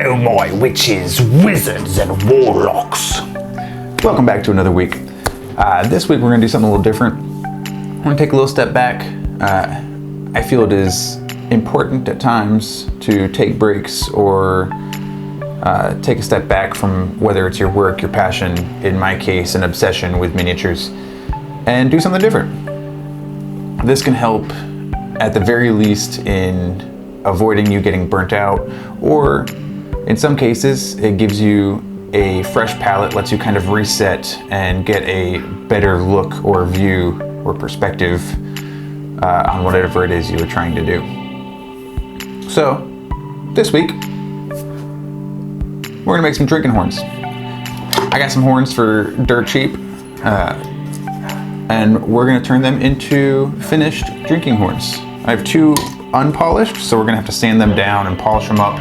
Oh my witches, wizards, and warlocks. Welcome back to another week. This week we're going to do something a little different. We're going to take a little step back. I feel it is important at times to take breaks or take a step back from whether it's your work, your passion, in my case, an obsession with miniatures, and do something different. This can help at the very least in avoiding you getting burnt out, or in some cases it gives you a fresh palette, lets you kind of reset and get a better look or view or perspective on whatever it is you were trying to do. So this week we're gonna make some drinking horns. I got some horns for dirt cheap, and we're gonna turn them into finished drinking horns. I have two unpolished, so we're gonna have to sand them down and polish them up,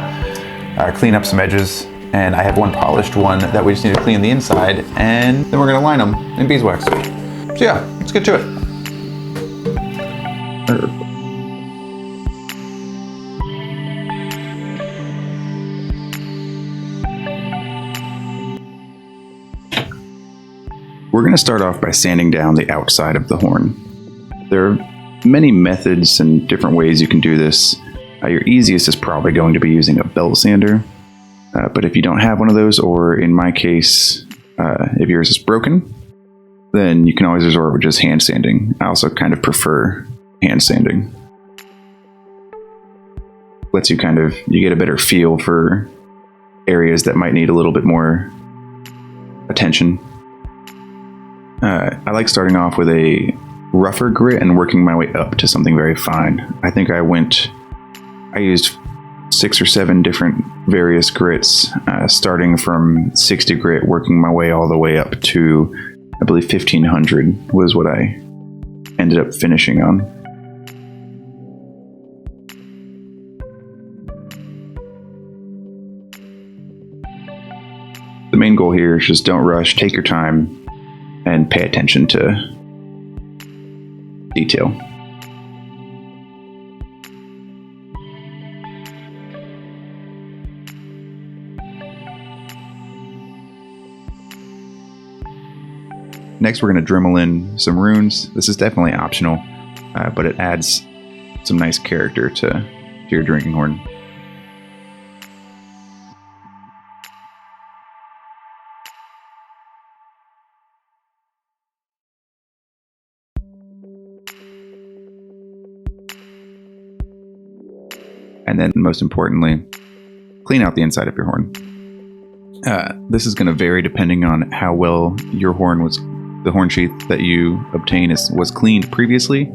clean up some edges. And I have one polished one that we just need to clean the inside, and then we're gonna line them in beeswax. So yeah, let's get to it. We're going to start off by sanding down the outside of the horn. There are many methods and different ways you can do this. Your easiest is probably going to be using a belt sander, but if you don't have one of those, or in my case, if yours is broken, then you can always resort with just hand sanding. I also kind of prefer hand sanding. Lets you you get a better feel for areas that might need a little bit more attention. I like starting off with a rougher grit and working my way up to something very fine. I think I used 6 or 7 different various grits, starting from 60 grit, working my way all the way up to, I believe 1500 was what I ended up finishing on. The main goal here is just don't rush, take your time, and pay attention to detail. Next, we're going to Dremel in some runes. This is definitely optional, but it adds some nice character to your drinking horn. And then, most importantly, clean out the inside of your horn. This is going to vary depending on how well your horn was. The horn sheath that you obtain was cleaned previously.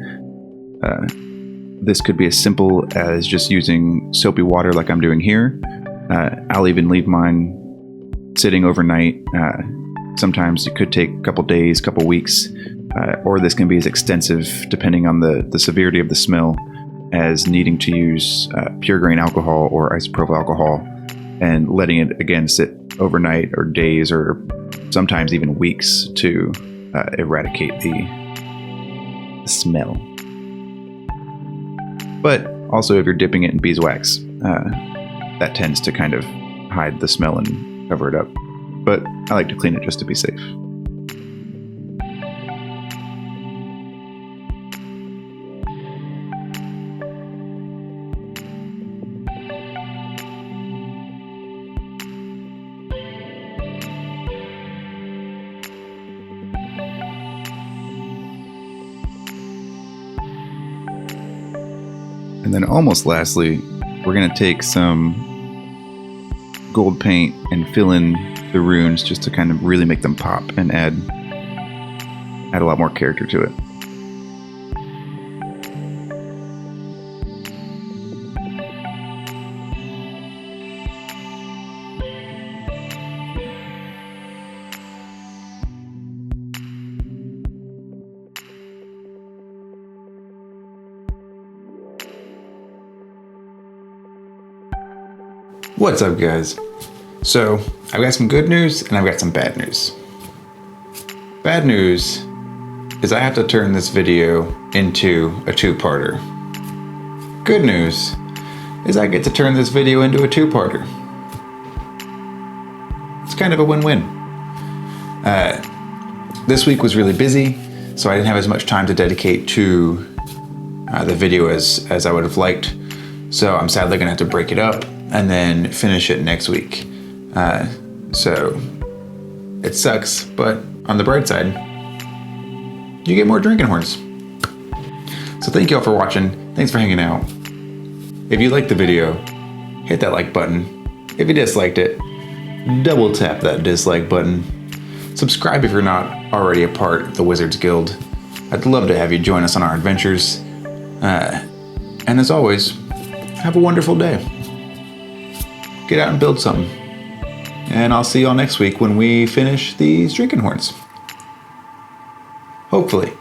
This could be as simple as just using soapy water like I'm doing here. I'll even leave mine sitting overnight. Sometimes it could take a couple days, couple weeks, or this can be as extensive depending on the severity of the smell, as needing to use pure grain alcohol or isopropyl alcohol and letting it again sit overnight or days or sometimes even weeks to eradicate the smell. But also if you're dipping it in beeswax, that tends to kind of hide the smell and cover it up. But I like to clean it just to be safe. And then almost lastly, we're going to take some gold paint and fill in the runes just to kind of really make them pop and add a lot more character to it. What's up, guys? So, I've got some good news and I've got some bad news. Bad news is I have to turn this video into a two-parter. Good news is I get to turn this video into a two-parter. kind of a win-win. This week was really busy, so I didn't have as much time to dedicate to the video as I would have liked. So I'm sadly gonna have to break it up and then finish it next week. So it sucks, but on the bright side, you get more drinking horns. So thank you all for watching. Thanks for hanging out. If you liked the video, hit that like button. If you disliked it, double tap that dislike button. Subscribe if you're not already a part of the Wizards Guild. I'd love to have you join us on our adventures. And as always, have a wonderful day. Get out and build something. And I'll see y'all next week when we finish these drinking horns. Hopefully.